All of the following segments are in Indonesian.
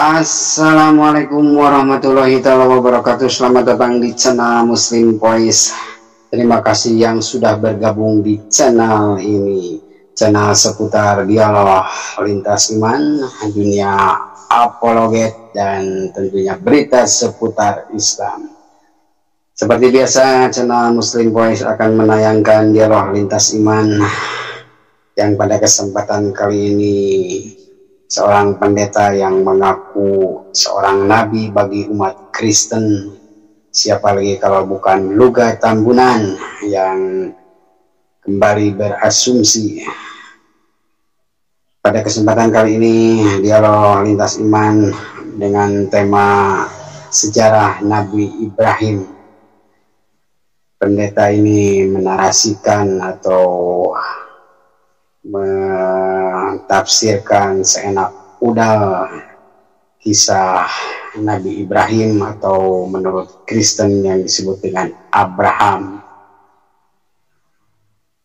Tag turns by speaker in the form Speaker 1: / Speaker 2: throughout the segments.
Speaker 1: Assalamualaikum warahmatullahi wabarakatuh. Selamat datang di channel Muslim Voice. Terima kasih yang sudah bergabung di channel ini, channel seputar dialog lintas iman, dunia apologet, dan tentunya berita seputar Islam. Seperti biasa, channel Muslim Voice akan menayangkan dialog lintas iman yang pada kesempatan kali ini seorang pendeta yang mengaku seorang nabi bagi umat Kristen, siapa lagi kalau bukan Luga Tambunan, yang kembali berasumsi. Pada kesempatan kali ini dialog lintas iman dengan tema sejarah Nabi Ibrahim. Pendeta ini menarasikan atau mentafsirkan seenak udal kisah Nabi Ibrahim, atau menurut Kristen yang disebut dengan Abraham.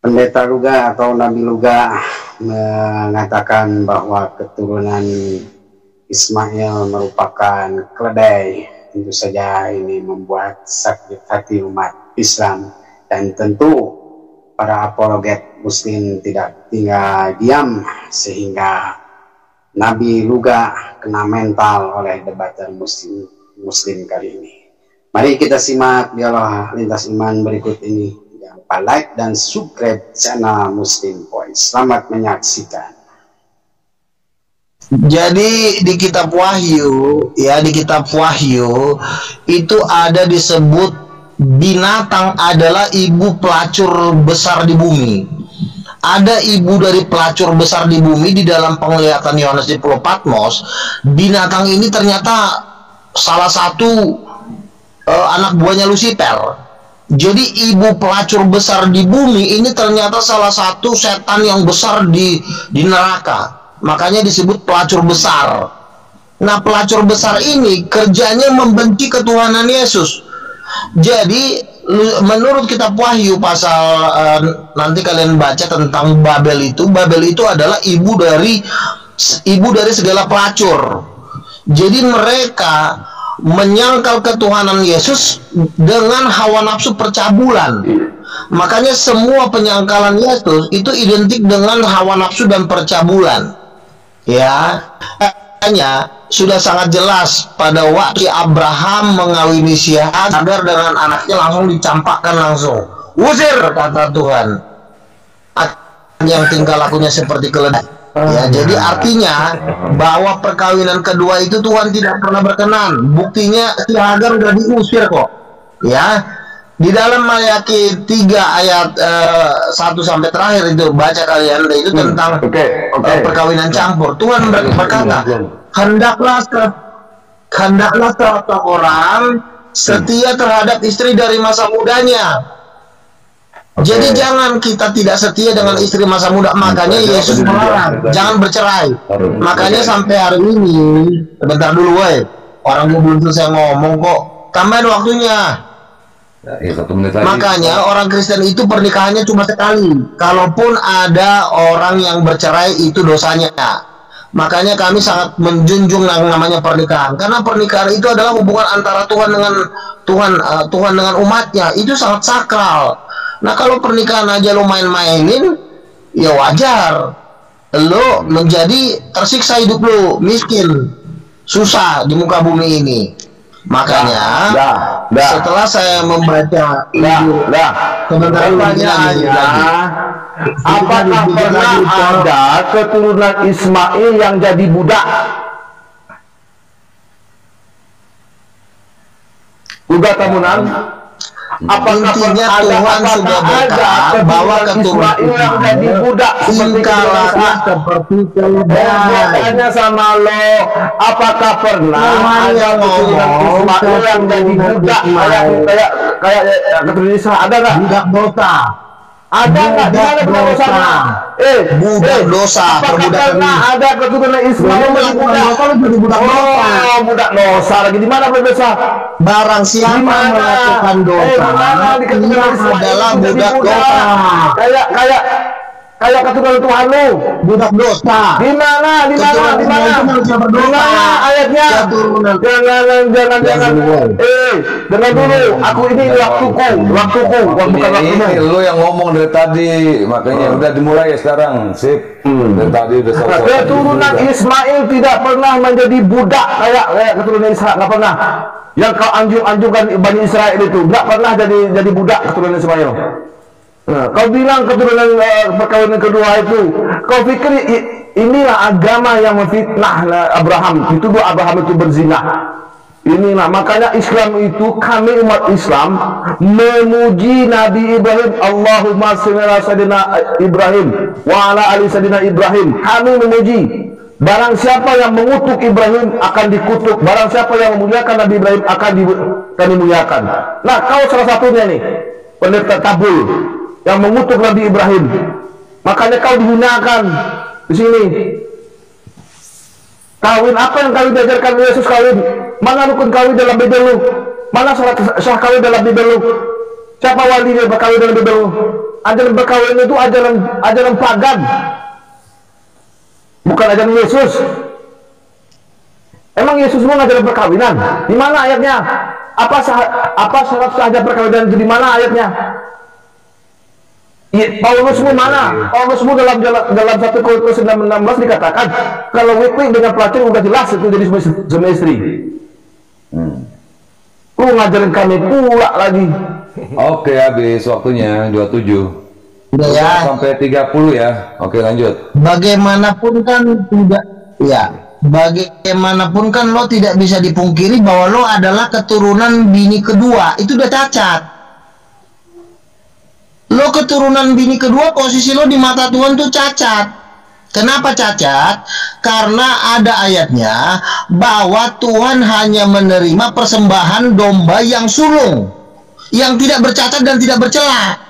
Speaker 1: Pendeta Luga atau Nabi Luga mengatakan bahwa keturunan Ismail merupakan keledai. Tentu saja ini membuat sakit hati umat Islam, dan tentu para apologet Muslim tidak tinggal diam sehingga Nabi Luga kena mental oleh debatan Muslim kali ini. Mari kita simak dialog lintas iman berikut ini. Jangan lupa like dan subscribe channel Muslim Voice. Selamat menyaksikan.
Speaker 2: Jadi di kitab Wahyu, ya, di kitab Wahyu itu ada disebut binatang adalah ibu pelacur besar di bumi. Ada ibu dari pelacur besar di bumi. Di dalam penglihatan Yohanes di Pulau Patmos, binatang ini ternyata salah satu anak buahnya Lucifer. Jadi ibu pelacur besar di bumi ini ternyata salah satu setan yang besar di neraka. Makanya disebut pelacur besar. Nah, pelacur besar ini kerjanya membenci ketuhanan Yesus. Jadi menurut kitab Wahyu pasal nanti kalian baca tentang Babel itu adalah ibu dari segala pelacur. Jadi mereka menyangkal ketuhanan Yesus dengan hawa nafsu percabulan. Makanya semua penyangkalan Yesus itu identik dengan hawa nafsu dan percabulan. Ya, hanya sudah sangat jelas pada waktu Abraham mengawini Hagar dengan anaknya, langsung dicampakkan langsung. Usir, kata Tuhan, yang tingkah lakunya seperti keledai. Ya, jadi artinya bahwa perkawinan kedua itu Tuhan tidak pernah berkenan. Buktinya si Hagar udah diusir kok. Ya, di dalam Maleakhi 3 ayat 1 sampai terakhir itu baca kalian, itu tentang perkawinan campur. Tuhan berkata, hendaklah seorang setia terhadap istri dari masa mudanya. Jadi jangan kita tidak setia dengan istri masa muda. Makanya Yesus melarang jangan bercerai. Makanya sampai hari ini, bentar dulu woy, orang gue belum selesai ngomong kok, tambahin waktunya. Makanya orang Kristen itu pernikahannya cuma sekali. Kalaupun ada orang yang bercerai, itu dosanya. Makanya kami sangat menjunjung yang namanya pernikahan, karena pernikahan itu adalah hubungan antara Tuhan dengan umatnya. Itu sangat sakral. Nah, kalau pernikahan aja lo main-mainin, ya wajar lo menjadi tersiksa hidup lo, miskin, susah di muka bumi ini. Makanya setelah saya membaca
Speaker 3: pertanyaannya, apakah pernah ada keturunan Ismail yang jadi budak? Luga Tambunan.
Speaker 2: Intinya Tuhan sudah berkata bahwa keturunan
Speaker 3: yang jadi budak
Speaker 2: seperti keledai.
Speaker 3: Sama lo, apakah pernah ada keturunan Ismail yang jadi budak kayak keturunan Ismail? Ada nggak?
Speaker 2: Budak dosa.
Speaker 3: Ada nggak? Di mana budak dosa?
Speaker 2: Budak dosa.
Speaker 3: Perbudakan ada keturunan Ismail menjadi budak. Oh, budak dosa lagi. Di mana berdosa?
Speaker 2: Barang siapa melakukan dosa, dia adalah budak dosa.
Speaker 3: kayak keturunan Tuhan lu.
Speaker 2: Budak dosa.
Speaker 3: Di mana ayatnya? Jangan. Dengar dulu. Aku ini waktuku, bukan waktumu.
Speaker 4: Ini lu yang ngomong dari tadi, makanya udah dimulai sekarang. Sip. Dari tadi udah selesai.
Speaker 3: Keturunan Ismail tidak pernah menjadi budak kayak keturunan Israel, nggak pernah. Yang kau anjung-anjungkan Bani Israel itu nggak pernah jadi budak keturunan Ismail. Nah, kau bilang keturunan perkawinan kedua itu, kau pikir inilah agama yang memfitnah Abraham, dituduh Abraham itu berzina. Inilah makanya Islam itu, kami umat Islam memuji Nabi Ibrahim. Allahumma sholli ala sayyidina Ibrahim wa ala ali sayyidina Ibrahim. Kami memuji. Barang siapa yang mengutuk Ibrahim akan dikutuk. Barang siapa yang memuliakan Nabi Ibrahim akan kami muliakan. Nah, kau salah satunya nih, pendeta tabul yang mengutuk Nabi Ibrahim. Makanya kau dihinakan di sini. Kawin apa yang kawin diajarkan Yesus kawin? Mana rukun kawin dalam Bible lu? Mana sah kawin dalam Bible lu? Siapa wali yang berkawin dalam Bible lu? Ajaran berkawin itu ajaran pagan. Bukan ajaran Yesus. Emang Yesus mau ngajarin perkawinan? Di mana ayatnya? Apa syarat sah perkawinan itu di mana ayatnya? Paulusmu mana? Paulusmu dalam 1 Korintus 16 dikatakan kalau wik-wik dengan pelacur udah jelas itu jadi suami istri. Lu ngajarin kami pula lagi.
Speaker 4: Oke, habis waktunya 27.
Speaker 2: Udah ya.
Speaker 4: Sampai 30 ya. Oke, lanjut.
Speaker 2: Bagaimanapun kan tidak, ya. Bagaimanapun kan lo tidak bisa dipungkiri bahwa lo adalah keturunan bini kedua. Itu udah cacat. Lo keturunan bini kedua, posisi lo di mata Tuhan tuh cacat. Kenapa cacat? Karena ada ayatnya bahwa Tuhan hanya menerima persembahan domba yang sulung, yang tidak bercacat dan tidak bercela.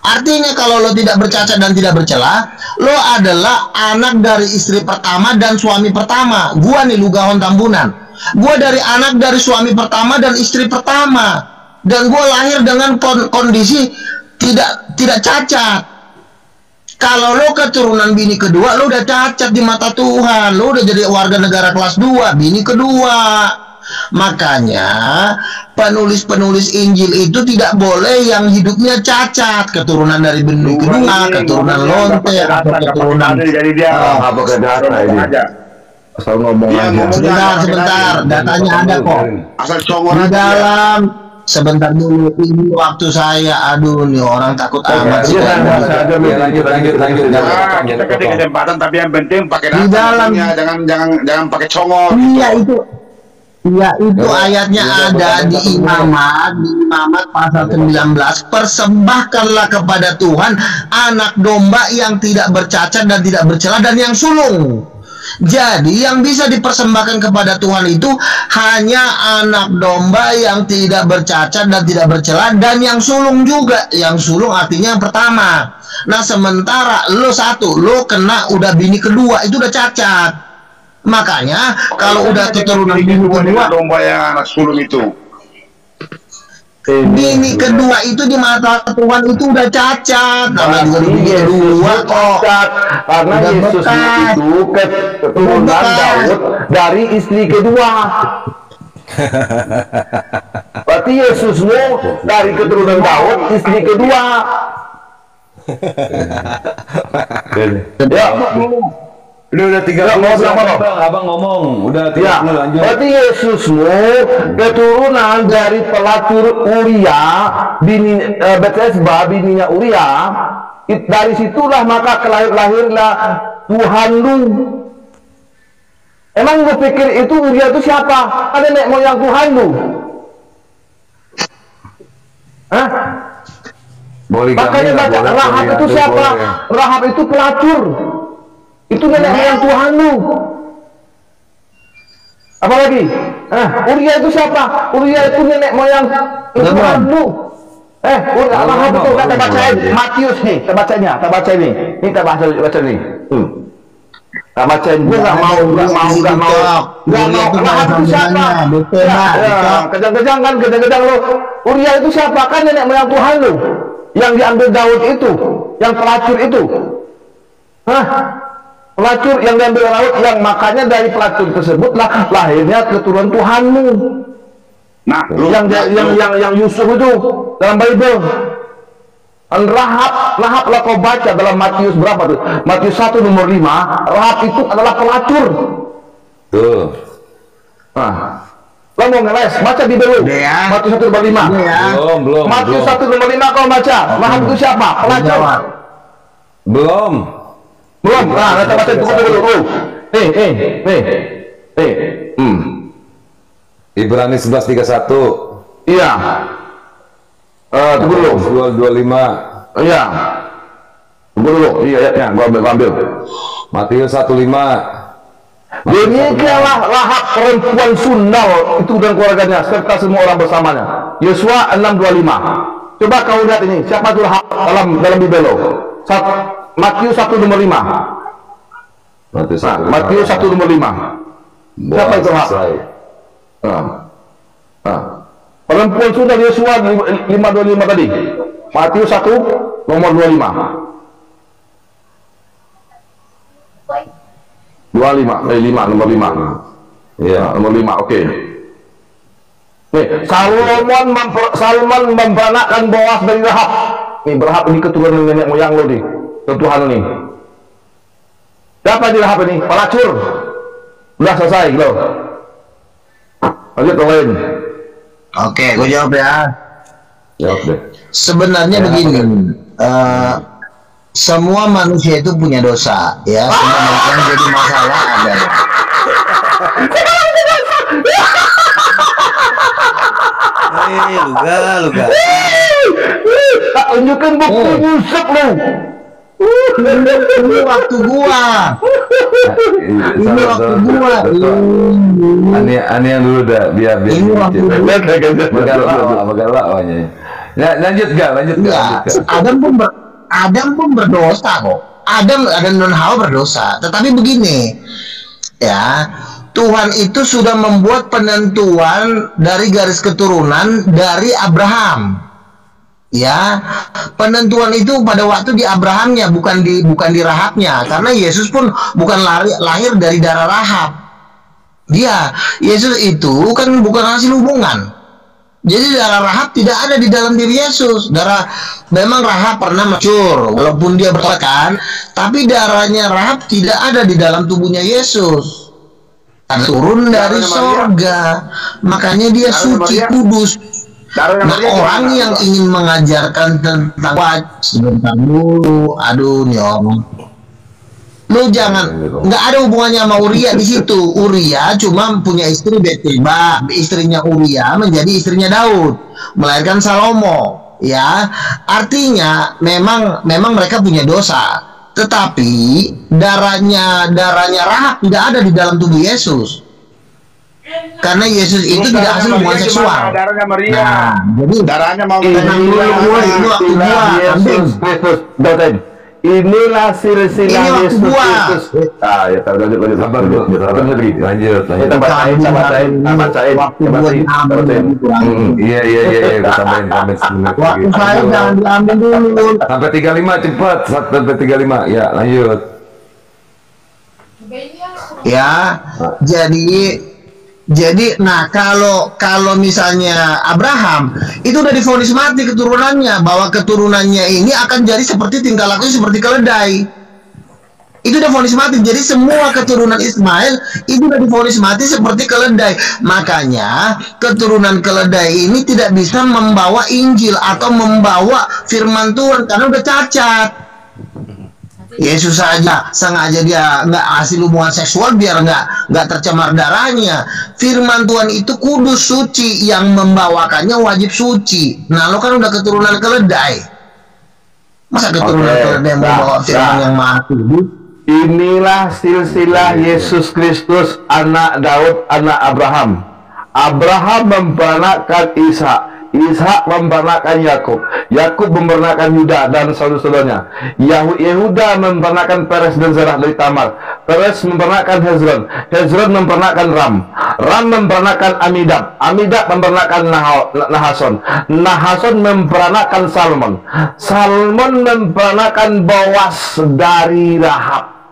Speaker 2: Artinya kalau lo tidak bercacat dan tidak bercela, lo adalah anak dari istri pertama dan suami pertama. Gua nih Lugahon Tambunan, gua dari anak dari suami pertama dan istri pertama, dan gua lahir dengan kondisi tidak cacat. Kalau lo keturunan bini kedua, lo udah cacat di mata Tuhan. Lo udah jadi warga negara kelas 2, bini kedua. Makanya penulis-penulis Injil itu tidak boleh yang hidupnya cacat, keturunan dari bini kedua, keturunan lonte, atau keturunan
Speaker 3: jadi dia apa ke data ini asal ngomong aja.
Speaker 2: Sebentar, datanya ada kok.
Speaker 3: Asal congor
Speaker 2: Di
Speaker 3: aja.
Speaker 2: dalam sebentar dulu, ini waktu saya, aduh nih orang takut amat sih.
Speaker 4: Lanjut.
Speaker 3: Kita kasih kesempatan, tapi yang penting pakai
Speaker 2: Di dalam-
Speaker 3: jangan pakai congor.
Speaker 2: Iya itu ayatnya ada di Imamat pasal 19. Persembahkanlah kepada Tuhan anak domba yang tidak bercacat dan tidak bercela dan yang sulung. Jadi yang bisa dipersembahkan kepada Tuhan itu hanya anak domba yang tidak bercacat dan tidak bercela, dan yang sulung juga. Yang sulung artinya yang pertama. Nah sementara lo kena udah bini kedua, itu udah cacat. Makanya kalau udah keturunan bini kedua,
Speaker 3: domba yang anak sulung itu.
Speaker 2: bini kedua itu di mata Tuhan itu udah cacat. Namanya juga bini kedua kok.
Speaker 3: Karena
Speaker 2: Udah
Speaker 3: Yesus
Speaker 2: bekas.
Speaker 3: itu keturunan Daud dari istri kedua. Berarti Yesusmu dari keturunan Daud istri kedua. Ya,
Speaker 4: Udah 30. Abang ngomong. Udah 30
Speaker 3: ya,
Speaker 4: lanjut.
Speaker 3: berarti Yesusmu keturunan dari pelacur Uria, bini Betseba, bininya Uria. Dari situlah maka lahirlah Tuhan lu. Emang lu pikir itu Uria itu siapa? Ada nenek moyang Tuhan lu? Hah?
Speaker 4: Boleh
Speaker 3: Makanya baca Rahab itu siapa? Rahab itu pelacur. Itu nenek moyang Tuhan lu. Apa lagi? Uria itu siapa? Uria itu nenek moyang Tuhan lu. Rahab itu kita bacain Matius nih, kita bacanya, kita baca ini. Ini kita baca nih. Kita bacain. Gue nggak mau. Rahab itu siapa? Kejang-kejang lu. Uria itu siapa? Kan nenek moyang Tuhan lu. yang diambil Daud itu, yang pelacur itu. Hah? Pelacur yang diambil Daud, yang makanya dari pelacur tersebutlah lahirnya keturunan Tuhanmu.
Speaker 5: Nah,
Speaker 3: yang Yusuf itu dalam Bible. Rahab lah kau baca dalam Matius berapa tuh? Matius 1 nomor 5, Rahab itu adalah pelacur.
Speaker 4: Tuh.
Speaker 3: Nah, lo mau ngeles, baca di dulu.
Speaker 2: Ya.
Speaker 3: Matius 1 nomor 5.
Speaker 2: Ya.
Speaker 4: Belum.
Speaker 3: Matius 1 nomor 5 kau baca. Rahab itu siapa? Pelacur.
Speaker 4: Belum.
Speaker 3: Nah, kita baca dulu.
Speaker 4: Ibrani 11:31.
Speaker 3: Iya. Tunggu dulu.
Speaker 4: 2:25.
Speaker 3: Iya. Tunggu dulu. Iya, gua ambil.
Speaker 4: Matius 1:5.
Speaker 3: Demikianlah Rahab perempuan sundal itu dan keluarganya serta semua orang bersamanya. Yosua 6:25. Coba kau lihat ini, siapa itu Rahab dalam Bible lo? Matius 1 nomor 5. Matius 1 nomor 5. Siapa itu Rahab? Perempuan sundal Yosua 5:25 tadi. Matius 1 nomor 25. 5 nomor 5.
Speaker 4: Iya.
Speaker 3: Nomor 5, oke. Nih, Salmon memberanakkan Boas dari Rahab. Nih, Rahab ini keturunan nenek moyang lo nih. Tuhan ini. Siapa di Rahab ini? Pelacur. Udah selesai lo. Lanjut ke lain.
Speaker 2: Oke, gue jawab ya.
Speaker 4: Jawab deh.
Speaker 2: Sebenarnya begini, semua manusia itu punya dosa, ya. Semua yang jadi masalah adalah
Speaker 6: luga.
Speaker 3: Tak tunjukkan bukti Yusuf lu.
Speaker 2: ini waktu gua. Ini waktu gua.
Speaker 4: Aneh yang dulu dah biar
Speaker 2: Ini waktu gua.
Speaker 4: Bagalawanya. Lanjut gak?
Speaker 2: Ya, Adam pun berdosa kok. Adam dan Hawa berdosa. Tetapi begini, ya, Tuhan itu sudah membuat penentuan dari garis keturunan dari Abraham. Ya, penentuan itu pada waktu di Abrahamnya, bukan di Rahabnya, karena Yesus pun bukan lahir dari darah Rahab. Yesus itu kan bukan hasil hubungan. Jadi darah Rahab tidak ada di dalam diri Yesus. Memang Rahab pernah mancur, walaupun dia berkelakan, tapi darahnya Rahab tidak ada di dalam tubuhnya Yesus. Karena turun dari sorga, makanya dia suci, kudus. Nah, orang yang ingin mengajarkan tentang sebentar dulu, aduh nyong, lu jangan, nggak ada hubungannya sama Uria di situ. Uria cuma punya istri Betseba, istrinya Uria menjadi istrinya Daud, melahirkan Salomo. Ya, artinya memang mereka punya dosa, tetapi darahnya Rahab tidak ada di dalam tubuh Yesus. Karena Yesus itu tidak hasil hubungan seksual.
Speaker 5: Darahnya Maria.
Speaker 2: Nah, jadi
Speaker 5: darahnya mau
Speaker 3: inilah silsilah Yesus Kristus. Ya, lanjut.
Speaker 4: Sabar dulu. Lanjut. Iya. Tambahin
Speaker 2: waktu saya jangan diambil dulu.
Speaker 4: Sampai 35 cepat. Sampai 35. Ya, lanjut.
Speaker 2: Ya, jadi, nah kalau misalnya Abraham itu udah divonis mati keturunannya, bahwa keturunannya ini akan jadi seperti tingkah lakunya seperti keledai. Itu udah vonis mati. Jadi semua keturunan Ismail itu udah divonis mati seperti keledai. Makanya keturunan keledai ini tidak bisa membawa Injil atau membawa firman Tuhan karena udah cacat. Yesus saja sengaja dia nggak hasil hubungan seksual biar nggak tercemar darahnya. Firman Tuhan itu kudus, suci, yang membawakannya wajib suci. Nah, lo kan udah keturunan keledai. Masa keturunan keledai membawa firman yang maha kudus?
Speaker 3: Inilah silsilah Yesus Kristus, anak Daud, anak Abraham. Abraham memperanakkan Ishak. Ishak memperanakan Yakub, Yakub memperanakan Yuda dan saudara-saudaranya. Yehuda memperanakan Peres dan Zerah dari Tamar. Peres memperanakan Hezron, Hezron memperanakan Ram, Ram memperanakan Amidab, Amidab memperanakan Nahason, Nahason memperanakan Salmon, Salmon memperanakan Boas dari Rahab.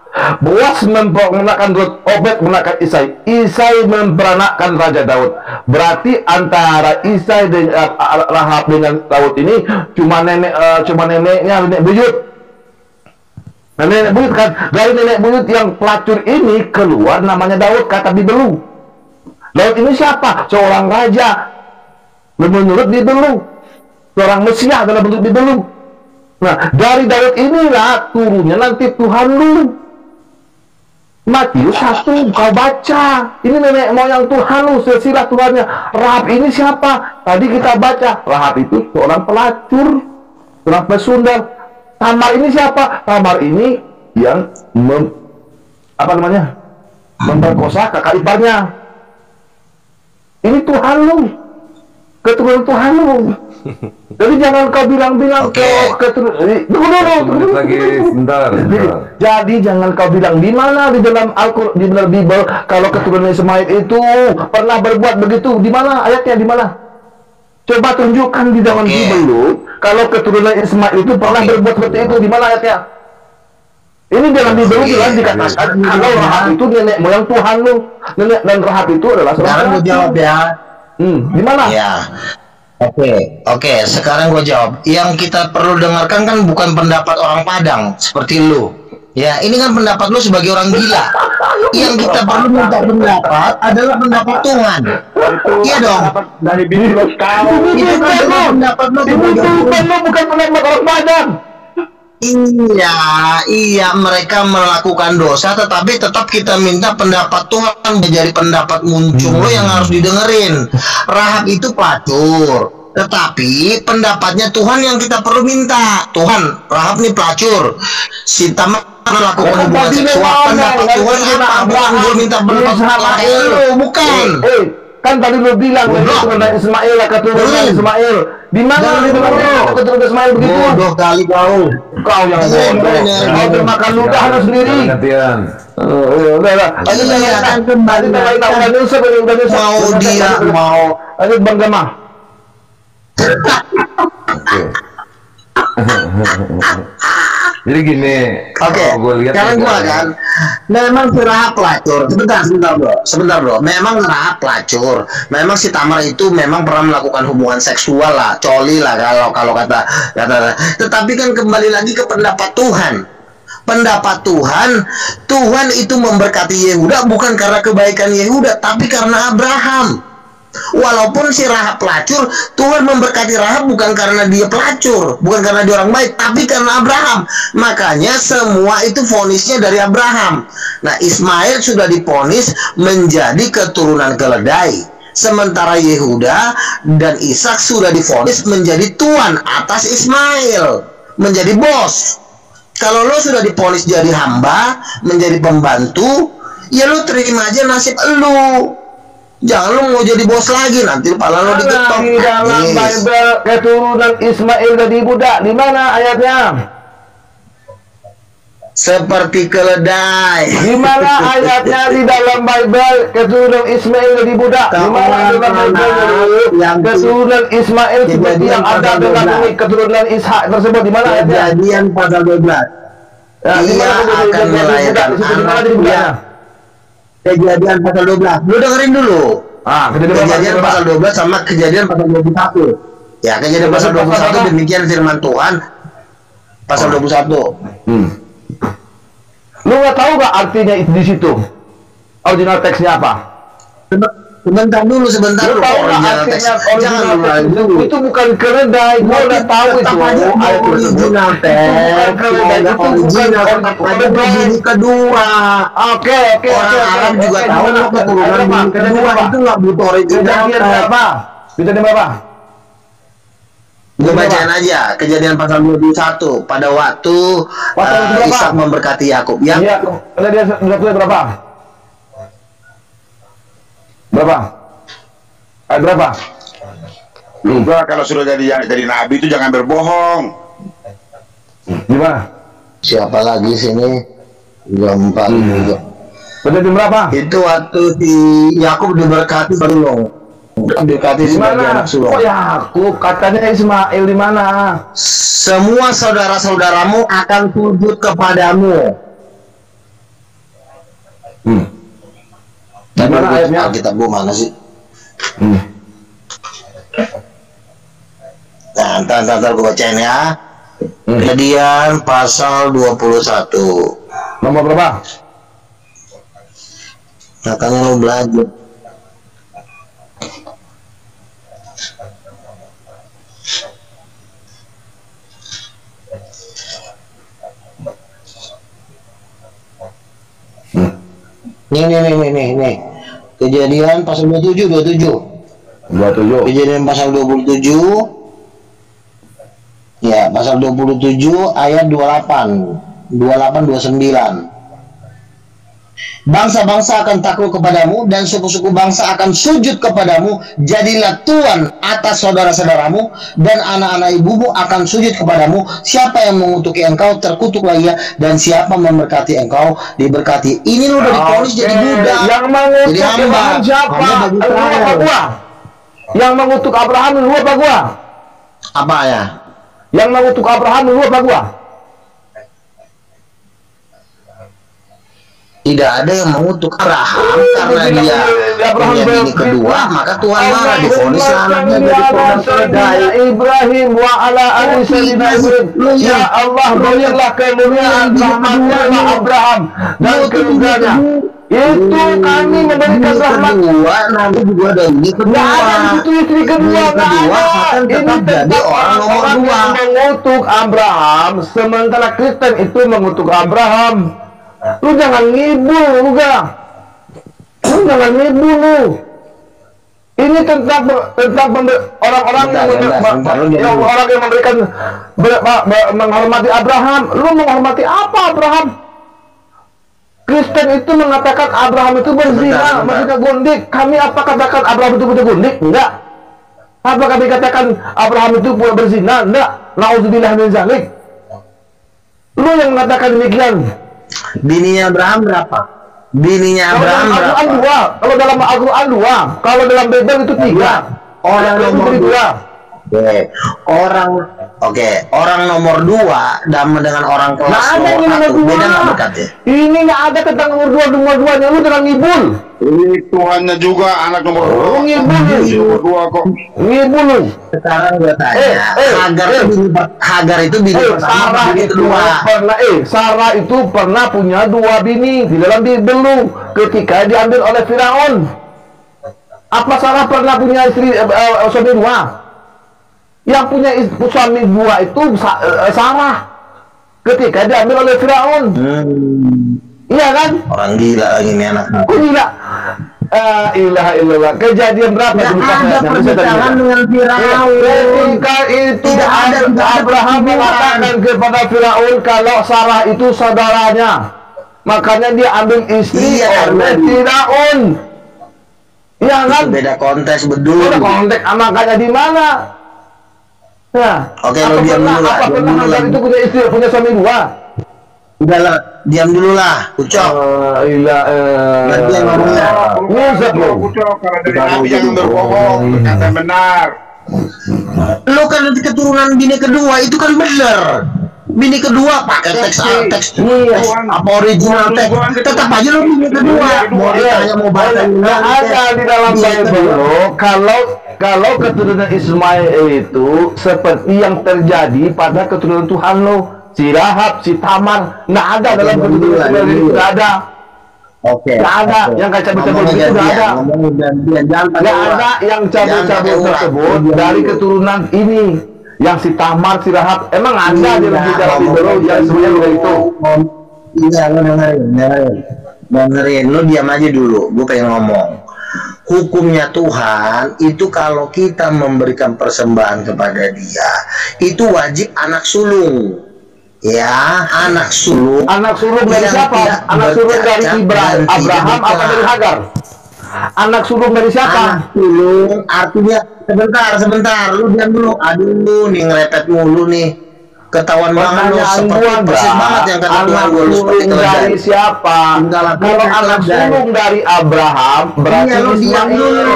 Speaker 3: Boas memperanakan Rut, Obed memperanakan Isai, Isai memperanakan Raja Daud. Berarti antara Isai dan Rahab dengan Daud ini cuma neneknya nenek buyut. Nah, nenek buyut kan, dari nenek buyut yang pelacur ini keluar namanya Daud, kata Bibelu. Daud ini siapa? Seorang raja menurut Bibelu, seorang Mesias dalam bentuk Bibelu. Nah, dari Daud inilah turunnya nanti Tuhan lu. Matius 1, kau baca. Ini nenek moyang Tuhan lu, silsilah Tuhannya. Rahab ini siapa? Tadi kita baca, Rahab itu seorang pelacur, seorang pesundal. Tamar ini siapa? Tamar ini yang memperkosa kakak iparnya. Ini Tuhan lu, keturunan Tuhan lu. Jadi jangan kau bilang-bilang
Speaker 4: lagi sebentar.
Speaker 3: Jadi jangan kau bilang di mana di dalam Al-Qur'an, di dalam Bible kalau keturunan Ismail itu pernah berbuat begitu. Di mana ayatnya, di mana? Coba tunjukkan di dalam Bible lu kalau keturunan Ismail itu pernah berbuat seperti itu. Di mana ayatnya? Ini dalam Bible jelas dikatakan kalau Rahab itu nenek moyang Tuhan lu. Nenek dan Rahab itu adalah
Speaker 2: sekarang gue jawab ya.
Speaker 3: Di mana?
Speaker 2: Ya. Oke, sekarang gue jawab. Yang kita perlu dengarkan kan bukan pendapat orang Padang seperti lu. Ya, ini kan pendapat lu sebagai orang gila. Yang kita perlu minta pendapat adalah pendapat Tuhan. Iya dong.
Speaker 3: Dari Bible kau.
Speaker 2: Itu kan pendapat lu
Speaker 3: bukan pendapat orang Padang.
Speaker 2: Iya, mereka melakukan dosa, tetapi tetap kita minta pendapat Tuhan menjadi pendapat muncul lo yang harus didengerin. Rahab itu pelacur, tetapi pendapatnya Tuhan yang kita perlu minta. Tuhan, Rahab nih pelacur, si Tamar melakukan hubungan seksual. Pendapat Tuhan apa? Bukan gue minta pendapat lo, bukan.
Speaker 3: Kan tadi lu bilang keturunan Ismail, keturunan Ismail. Di mana keturunan Ismail begitu?
Speaker 2: Bodoh kali kau.
Speaker 3: Kau yang bodoh. Kau termakan ludah lu sendiri.
Speaker 4: Gantian.
Speaker 3: Udah.
Speaker 2: Kan kembali
Speaker 3: mau lanjut Bang Gama.
Speaker 4: Jadi gini,
Speaker 2: sekarang gua kan memang si Rahab pelacur. Sebentar bro. Memang Rahab pelacur. Memang si Tamar itu memang pernah melakukan hubungan seksual lah, coli lah kalau kata. Tetapi kan kembali lagi ke pendapat Tuhan. Pendapat Tuhan itu memberkati Yehuda bukan karena kebaikan Yehuda, tapi karena Abraham. Walaupun si Rahab pelacur, Tuhan memberkati Rahab bukan karena dia pelacur, bukan karena dia orang baik, tapi karena Abraham. Makanya semua itu vonisnya dari Abraham. Nah, Ismail sudah divonis menjadi keturunan keledai, sementara Yehuda dan Ishak sudah divonis menjadi tuan atas Ismail, menjadi bos. Kalau lo sudah divonis jadi hamba, menjadi pembantu, ya lo terima aja nasib lo. Jangan lu mau jadi bos lagi, nanti kepala lu digetok.
Speaker 3: Di dalam Bible keturunan Ismail jadi budak, di mana ayatnya?
Speaker 2: Seperti keledai.
Speaker 3: Di mana ayatnya di dalam Bible keturunan Ismail jadi budak? Di mana dalam Bible yang keturunan Ismail seperti yang ada dengan ini keturunan Ishak tersebut? Di mana ayatnya?
Speaker 2: Kejadian pasal 12. Ia akan melahirkan anak. Kejadian pasal 12. Lu dengerin dulu. Kejadian pasal 12 sama kejadian pasal 21. Ya, kejadian pasal 21 demikian firman Tuhan. Pasal 21.
Speaker 3: Lu nggak tahu nggak artinya itu di situ? Original teksnya apa?
Speaker 2: Sebentar dulu.
Speaker 3: Original teks. Jangan dulu. Itu bukan keledai. Gua udah tahu itu.
Speaker 2: Original teks. Original begini kedua.
Speaker 3: Oke.
Speaker 2: Orang Arab juga tahu keturunan kedua itu nggak butuh original teks.
Speaker 3: Kejadian berapa?
Speaker 2: Gue bacain aja kejadian pasal 21 pada waktu Ishak memberkati Yakub. Ya.
Speaker 3: Iya. Kejadian berapa? Berapa? Ayat berapa?
Speaker 5: Juga kalau sudah jadi nabi itu jangan berbohong.
Speaker 3: Gimana?
Speaker 2: Siapa lagi sini? Gampang juga.
Speaker 3: Pada jam berapa?
Speaker 2: Itu waktu si Yakub diberkati sulung. Diberkati sebagai anak sulung.
Speaker 3: Oh Yakub, katanya Ismail di mana?
Speaker 2: Semua saudara-saudaramu akan sujud kepadamu.
Speaker 3: Gimana ayatnya?
Speaker 2: Alkitab gua mana sih? Nah, ntar gua bacain ya. Kejadian pasal 21.
Speaker 3: Nomor berapa?
Speaker 2: Makanya lu belajar. Nih. Kejadian pasal 27. Kejadian pasal 27. Ya, pasal 27 ayat 28, 29. Bangsa-bangsa akan takluk kepadamu dan suku-suku bangsa akan sujud kepadamu. Jadilah tuan atas saudara-saudaramu dan anak-anak ibumu akan sujud kepadamu. Siapa yang mengutuki engkau terkutuklah ia, dan siapa memberkati engkau diberkati. Ini lu udah diponis jadi budak,
Speaker 3: Yang mengutuk
Speaker 2: jadi hamba.
Speaker 3: Abraham siapa?
Speaker 2: Hamba bagi
Speaker 3: Lu apa
Speaker 2: Israel.
Speaker 3: gua? Yang mengutuk Abraham lu apa gua?
Speaker 2: Apa ya?
Speaker 3: Yang mengutuk Abraham lu apa gua?
Speaker 2: Tidak ada yang mengutuk Abraham karena dia punya bini kedua, maka Tuhan marah, divonis anaknya dari program keledai.
Speaker 3: Ibrahim wa ala ali sayyidina Ibrahim. Ya Allah, berilah kemuliaan rahmatnya Abraham dan keluarganya. Itu kami memberikan rahmat.
Speaker 2: Kedua, nanti juga ada bini kedua.
Speaker 3: Nggak ada di situ istri kedua, nggak ada.
Speaker 2: akan
Speaker 3: Ini
Speaker 2: tetap jadi
Speaker 3: tentang
Speaker 2: orang nomor
Speaker 3: orang
Speaker 2: dua.
Speaker 3: yang mengutuk Abraham, sementara Kristen itu mengutuk Abraham. Lu jangan ngibul, lu jangan ngibul lu. Ini tentang orang-orang yang orang yang memberikan menghormati Abraham. Lu menghormati apa Abraham? Kristen itu mengatakan Abraham itu berzina, maksudnya gundik. Kami apa katakan Abraham itu punya gundik? Enggak. Apa kami katakan Abraham itu berzina? Enggak. Nauzubillah min zalik. Lu yang mengatakan demikian.
Speaker 2: Bininya Abraham berapa? Bininya Abraham berapa?
Speaker 3: Al-Quran 2. Kalau dalam Al-Quran 2. Kalau dalam Bible itu 3.
Speaker 2: Orang nomor
Speaker 3: 2.
Speaker 2: Orang nomor 2 dengan orang kelas
Speaker 3: Nggak ada
Speaker 2: nomor
Speaker 3: yang nomor
Speaker 2: 1
Speaker 3: 2.
Speaker 2: beda nggak berkatnya?
Speaker 3: Ini nggak ada tentang nomor 2-2-nya. Lu jangan ngibul.
Speaker 5: Ini Tuhannya juga anak nomor 2.
Speaker 3: Lu ngibul.
Speaker 5: Nomor 2 kok.
Speaker 3: Ngibul lu.
Speaker 2: Sekarang gue tanya, Hagar itu bini pertama, bini kedua.
Speaker 3: Sarah itu pernah punya 2 bini di dalam Bible lu ketika diambil oleh Firaun. Apa Sarah pernah punya istri suami 2? Yang punya suami 2 itu Sarah ketika diambil oleh Firaun. Iya kan?
Speaker 2: Orang gila lagi nih anak.
Speaker 3: Kok gila? Ilaha illallah. Kejadian berapa?
Speaker 2: Ada pernikahan dengan Firaun.
Speaker 3: Ketika itu
Speaker 2: Tidak ada
Speaker 3: Abraham mengatakan kepada Firaun kalau Sarah itu saudaranya. Makanya dia ambil istri oleh Firaun. Iya kan?
Speaker 2: Beda konteks bedul.
Speaker 3: Beda konteks, makanya di mana? Ya.
Speaker 2: Oke, lo diam dulu lah.
Speaker 3: Apa pernah Hagar itu punya istri, punya suami 2?
Speaker 2: Udahlah, diam dulu lah, Ucok. Nanti yang ngomongnya.
Speaker 3: Ngusap lo.
Speaker 5: Kalau dari nabi jangan berbohong, berkata benar.
Speaker 2: Lo kan nanti keturunan bini kedua itu kan bener. Bini kedua pakai teks apa original teks, tetap aja lo bini kedua. Mau ditanya mau baca
Speaker 3: Nggak ada di dalam Bible kalau keturunan Ismail itu seperti yang terjadi pada keturunan Tuhan lo, si Rahab, si Tamar. Nggak ada dalam keturunan Ismail itu, nggak ada. Nggak ada yang kayak cabut-cabut itu, nggak ada. Nggak ada yang cabut-cabut tersebut dari keturunan ini. Yang si Tamar, si Rahab, emang ada di dalam Bible yang semuanya begitu.
Speaker 2: Iya, lo dengerin, lo diam aja dulu, gue pengen ngomong. Hukumnya Tuhan itu kalau kita memberikan persembahan kepada dia, itu wajib anak sulung. Ya, anak sulung.
Speaker 3: Anak sulung dari siapa? Anak sulung dari Abraham apa dari Hagar? Anak sulung dari siapa?
Speaker 2: Anak sulung artinya sebentar, lu diam dulu. Aduh, nih ngerepet mulu nih. Ketahuan banget lu seperti persis banget yang kata Tuhan gue, lu seperti keledai.
Speaker 3: Dari siapa? Kalau anak sulung dari Abraham berarti Ismail.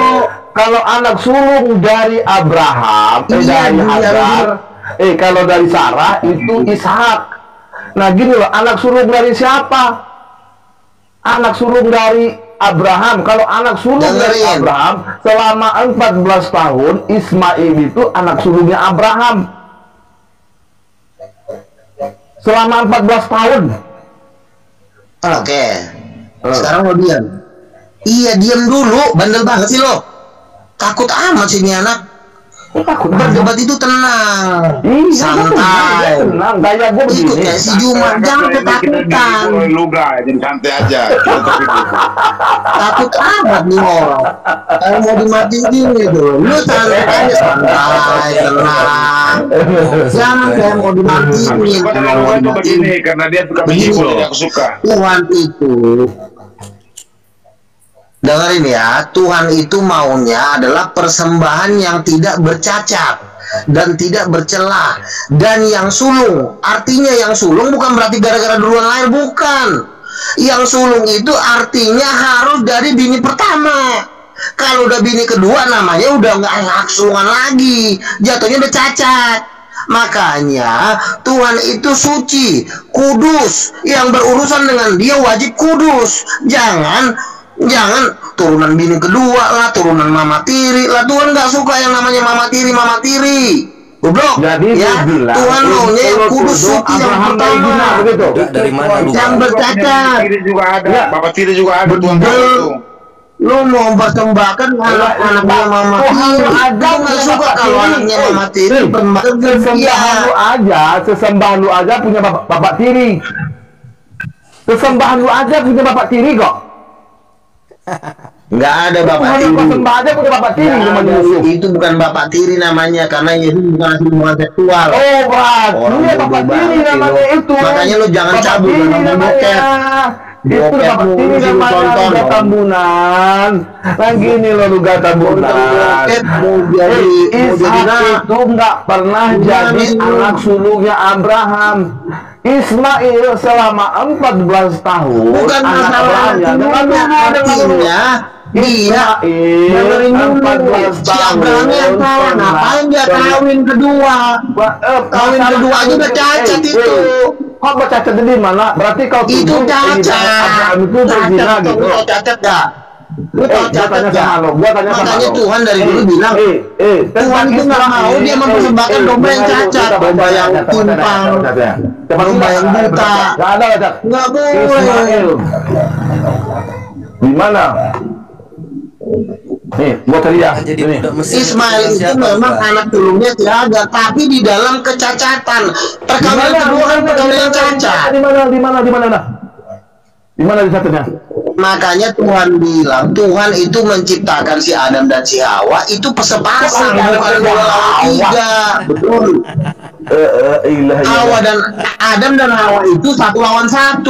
Speaker 3: Kalau anak sulung dari Abraham, dari Hagar, kalau dari Sarah itu Ishak. Nah gini loh, anak sulung dari siapa? Anak sulung dari Abraham. Kalau anak sulung dari Abraham selama 14 tahun, Ismail itu anak sulungnya Abraham. Selama 14 tahun.
Speaker 2: Oke. Sekarang lo diam. Iya, diam dulu. Bandel banget sih lo. Takut amat sih ini anak. Berdebat itu tenang, santai.
Speaker 3: Tenang, gaya gue begini.
Speaker 2: Ikut ya si Juma, jangan ketakutan.
Speaker 5: Lu gak, jadi santai aja.
Speaker 2: Takut amat nih orang. Kalau mau dimatiin gini tuh, lu santai aja, santai, tenang. Jangan kayak mau dimatiin.
Speaker 5: Kalau mau dimatiin karena dia suka menghibur, aku suka.
Speaker 2: Tuhan itu, dengerin ya, Tuhan itu maunya adalah persembahan yang tidak bercacat dan tidak bercelah dan yang sulung. Artinya yang sulung bukan berarti gara-gara duluan lahir, bukan. Yang sulung itu artinya harus dari bini pertama. Kalau udah bini kedua namanya udah nggak hak sulungan lagi, jatuhnya udah cacat. Makanya Tuhan itu suci, kudus. Yang berurusan dengan dia wajib kudus. Jangan turunan bini kedua lah, turunan mama tiri lah. Tuhan nggak suka yang namanya mama tiri. Goblok.
Speaker 3: Jadi
Speaker 2: ya, Tuhan maunya yang kudus suci yang pertama.
Speaker 3: Begitu.
Speaker 6: Dari mana lu?
Speaker 2: Yang bercacat.
Speaker 5: Tiri juga ada, bapak tiri juga ada. Tuhan
Speaker 2: Betul. Lu mau persembahkan anak-anaknya mama tiri. Gue nggak suka kalau anaknya mama tiri
Speaker 3: sesembahan lu aja punya bapak tiri. Sesembahan lu aja punya bapak tiri kok.
Speaker 2: Nggak ada bapak tiri.
Speaker 3: Aja punya bapak tiri namanya Yusuf.
Speaker 2: Itu bukan bapak tiri namanya karena Yesus bukan hasil hubungan seksual.
Speaker 3: Oh, iya bapak tiri namanya itu.
Speaker 2: Makanya lu jangan cabut sama bokep.
Speaker 3: Itu bapak tiri namanya udah tambunan. Lagi nih lo udah tambunan. Ishak itu nggak pernah jadi anak sulungnya Abraham. Ismail selama 14 tahun.
Speaker 2: Bukan masalah artinya dia dengerin dulu, si Abraham yang salah, ngapain dia kawin kedua? Kawin kedua aja udah cacat itu.
Speaker 3: Kok cacat di mana? Berarti kalau
Speaker 2: itu cacat.
Speaker 3: Abraham itu berzina gitu.
Speaker 2: Cacat gak? Lu tau cacat gak? Makanya Tuhan dari dulu bilang Tuhan itu gak mau dia mempersembahkan domba yang cacat, domba yang timpang, domba yang buta.
Speaker 3: Gak ada cacat.
Speaker 2: Gak boleh.
Speaker 3: Di mana? Nih, gua teriak.
Speaker 2: Ismail itu memang anak sulungnya Hagar, tapi di dalam kecacatan. Perkawinan kedua kan perkawinan cacat.
Speaker 3: Di mana cacatnya?
Speaker 2: Makanya Tuhan bilang, Tuhan itu menciptakan si Adam dan si Hawa itu sepasang, bukan 2 lawan 3. Betul. Hawa dan Adam dan Hawa itu 1 lawan 1.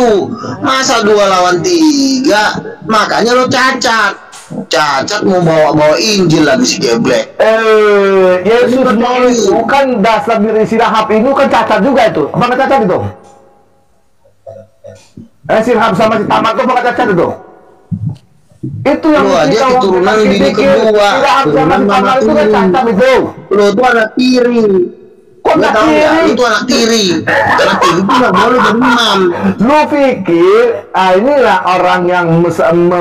Speaker 2: Masa 2 lawan 3? Makanya lo cacat. Cacat mau bawa Injil lagi si geblek.
Speaker 3: Yesus itu kan dasar diri si Rahab itu kan cacat juga itu. Apa cacat itu? Si Rahab sama si Tamar itu apa cacat itu? Itu yang
Speaker 2: aja keturunan bini kedua.
Speaker 3: Turunan mama itu kan cacat itu.
Speaker 2: Lo tuh anak tiri. Kok nggak tahu ya? Lu tuh anak tiri. Anak tiri itu nggak boleh jadi imam.
Speaker 3: Lu pikir inilah orang yang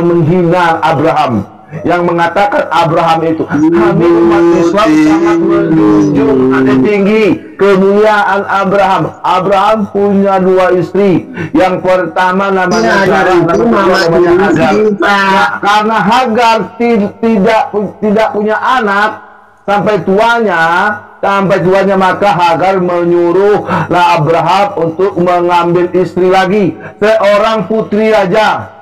Speaker 3: menghina Abraham, yang mengatakan Abraham itu kami umat Islam sangat menjunjung tinggi kemuliaan Abraham. Abraham punya 2 istri. Yang pertama namanya Sarah, namanya Hagar. Karena Hagar tidak punya anak sampai tuanya, maka Hagar menyuruh Abraham untuk mengambil istri lagi, seorang putri raja.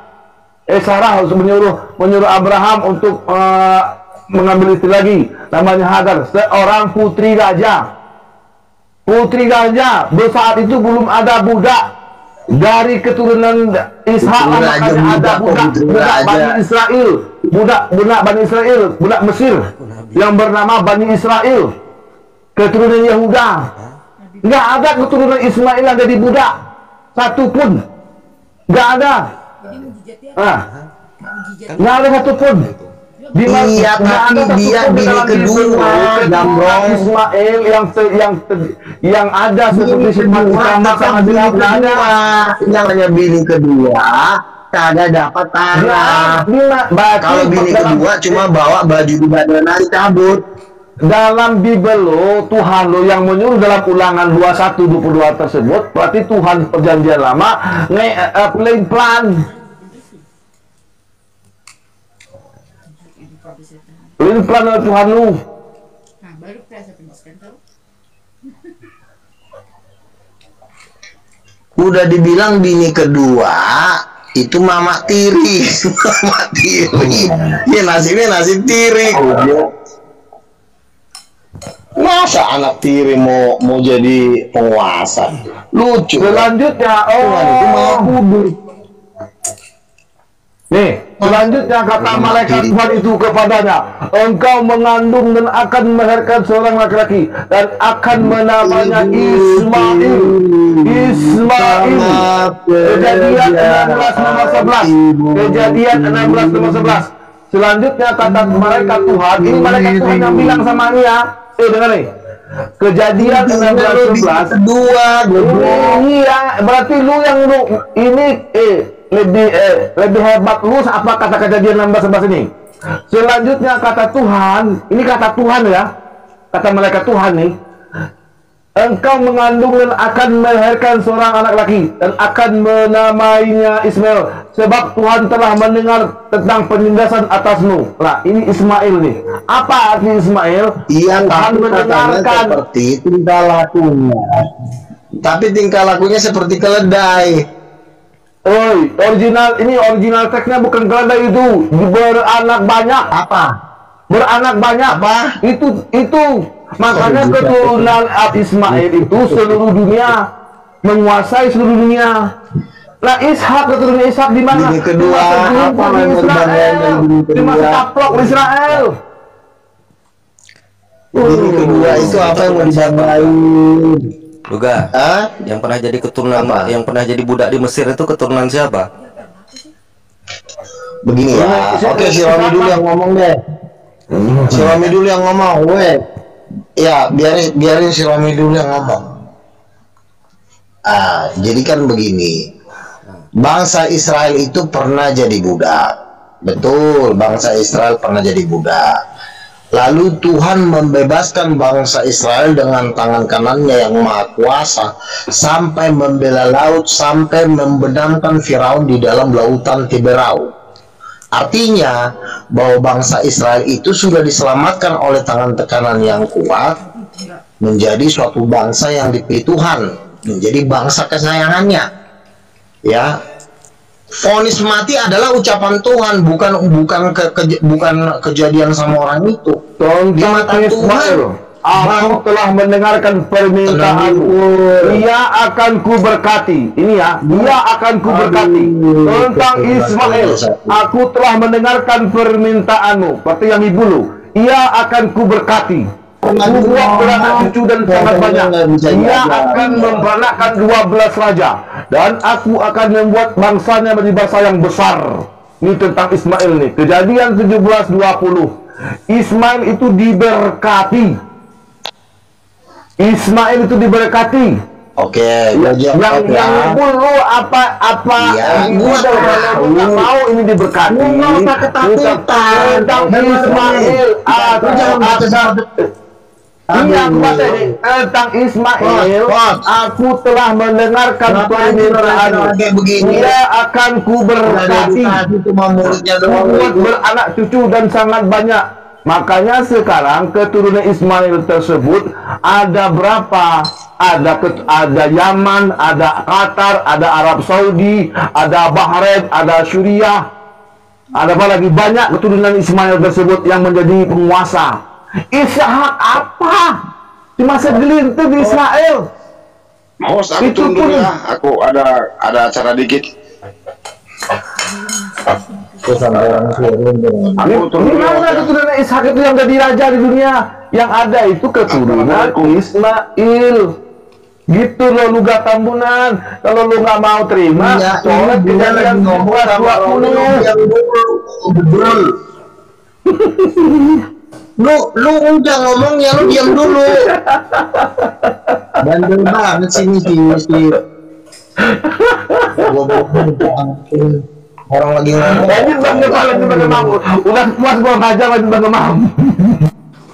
Speaker 3: Sarah harus menyuruh Abraham untuk mengambil istri lagi, namanya Hagar, seorang putri raja. Putri raja, saat itu belum ada budak. Dari keturunan Ishak makanya ada budak Bani Israel, budak Bani Israel, budak Mesir yang bernama Bani Israel, keturunan Yehuda. Nggak ada keturunan Ismail yang jadi budak satu pun, nggak ada. Nggak ada satu pun.
Speaker 2: Iya, tapi dia bini kedua, Jambrong.
Speaker 3: Ismail yang ada seperti sifat utama sama
Speaker 2: bini kedua, yang hanya bini kedua kagak dapat tanah. Kalau bini kedua cuma bawa baju di badan cabut.
Speaker 3: Dalam Bible lo, Tuhan lo yang menyuruh dalam Ulangan 21:22 tersebut, berarti Tuhan perjanjian lama plain plan. Plain plan oleh Tuhan lu.
Speaker 6: Nah, baru kerasa penjelasan tahu.
Speaker 2: Udah dibilang bini kedua itu mama tiri. Mama tiri. Ya nasibnya nasib tiri. Masa anak tiri mau jadi penguasa? Lucu.
Speaker 3: Selanjutnya,
Speaker 2: itu mau kudu.
Speaker 3: Nih, selanjutnya kata malaikat Tuhan itu kepadanya, engkau mengandung dan akan melahirkan seorang laki-laki dan akan menamanya Ismail. Kejadian 16:11. Kejadian 16:11. Selanjutnya kata malaikat Tuhan, ini malaikat Tuhan yang bilang sama dia, dengar nih. Kejadian 16:11. Iya, berarti lu yang ini lebih hebat lu apa kata kejadian 16:11 ini. Selanjutnya kata Tuhan, ini kata Tuhan ya, kata malaikat Tuhan nih, engkau mengandung dan akan melahirkan seorang anak laki dan akan menamainya Ismail, sebab Tuhan telah mendengar tentang penindasan atasmu. Nah, ini Ismail nih. Apa arti Ismail?
Speaker 2: Iya,
Speaker 3: Tuhan mendengarkan
Speaker 2: seperti tingkah lakunya. Tapi tingkah lakunya seperti keledai.
Speaker 3: Original teksnya bukan keledai itu. Beranak banyak.
Speaker 2: Apa?
Speaker 3: Beranak banyak.
Speaker 2: Apa?
Speaker 3: Itu. Makanya keturunan Ismail itu seluruh dunia, menguasai seluruh dunia. Nah, Ishak, keturunan Ishak di mana?
Speaker 2: Bini kedua, apa yang
Speaker 3: Israel. Di masa kaplok Israel.
Speaker 2: Bini kedua itu apa yang mau dibanggain?
Speaker 7: Juga. Yang pernah jadi keturunan, yang pernah jadi budak di Mesir itu keturunan siapa?
Speaker 2: Begini ya. Oke, si Romi dulu yang ngomong deh. Si Romi dulu yang ngomong, weh. Ya, biarin si Romi dulu yang ngomong. Jadi kan begini. Bangsa Israel itu pernah jadi budak. Betul, bangsa Israel pernah jadi budak. Lalu Tuhan membebaskan bangsa Israel dengan tangan kanannya yang maha kuasa sampai membela laut, sampai membenamkan Firaun di dalam lautan Tiberau. Artinya bahwa bangsa Israel itu sudah diselamatkan oleh tangan tekanan yang kuat menjadi suatu bangsa yang dipilih Tuhan, menjadi bangsa kesayangannya. Ya, vonis mati adalah ucapan Tuhan, bukan kejadian sama orang itu. Di mata Tuhan,
Speaker 3: aku telah mendengarkan permintaanmu. Dia akan kuberkati. Ini ya, dia akan kuberkati. Tentang Ismail, aku telah mendengarkan permintaanmu. Seperti yang ibu lu, ia akan kuberkati. Kubuat beranak cucu dan sangat banyak. Ia akan memperanakkan 12 raja, dan aku akan membuat bangsanya menjadi bangsa yang besar. Ini tentang Ismail nih. Kejadian 17:20. Ismail itu diberkati. Ismail itu diberkati.
Speaker 2: Oke,
Speaker 3: yang dulu apa ya, gua udah mau ini diberkati.
Speaker 2: Ketakutan
Speaker 3: tentang Ismail. Tentang Ismail, aku telah mendengarkan permintaanmu. Dia akan kuberkati, membuat beranak cucu dan sangat banyak. Makanya sekarang keturunan Ismail tersebut ada berapa? Ada Yaman, ada Qatar, ada Arab Saudi, ada Bahrain, ada Suriah. Ada apa lagi? Banyak keturunan Ismail tersebut yang menjadi penguasa. Ishak apa? Cuma segelintir di Israel.
Speaker 5: Host, aku
Speaker 3: Itu
Speaker 5: turun dulu
Speaker 3: pun-
Speaker 5: ya. Aku ada acara dikit. Aku turun dulu.
Speaker 3: Gimana
Speaker 5: ya.
Speaker 3: keturunan Ishak itu yang jadi raja di dunia? Yang ada itu keturunan Ismail. Gitu loh lu gak Tambunan. Kalau lu nggak mau terima,
Speaker 2: Ya,
Speaker 3: coret
Speaker 2: ini dia lagi
Speaker 3: kejadian
Speaker 2: ngomong sama orang
Speaker 3: 20.
Speaker 2: yang dulu. Betul. Lu udah ngomong ya lu diam dulu. Bandel banget sih ini si gua orang lagi ngomong.
Speaker 3: Lanjut bang Gemam. Udah puas gua ngajar lanjut bang Gemam.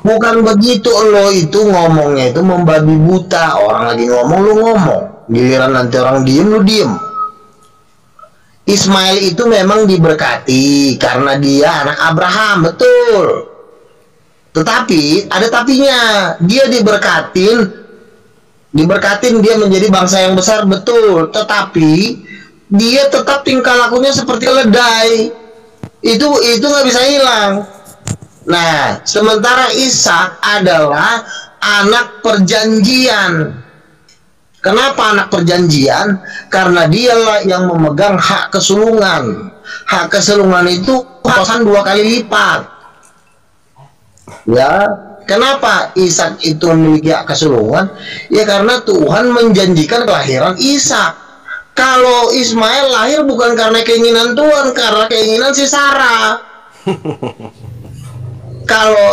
Speaker 2: Bukan begitu, lo itu ngomongnya itu membabi buta. Orang lagi ngomong lu ngomong, giliran nanti orang diem lu diem. Ismail itu memang diberkati karena dia anak Abraham, betul. Tetapi ada tapinya, dia diberkatin dia menjadi bangsa yang besar, betul. Tetapi dia tetap tingkah lakunya seperti keledai. Itu nggak bisa hilang. Nah, sementara Ishak adalah anak perjanjian. Kenapa anak perjanjian? Karena dialah yang memegang hak kesulungan. Hak kesulungan itu kuasaan 2 kali lipat. Ya, kenapa Ishak itu memiliki hak kesulungan? Ya karena Tuhan menjanjikan kelahiran Ishak. Kalau Ismail lahir bukan karena keinginan Tuhan, karena keinginan si Sarah. Kalau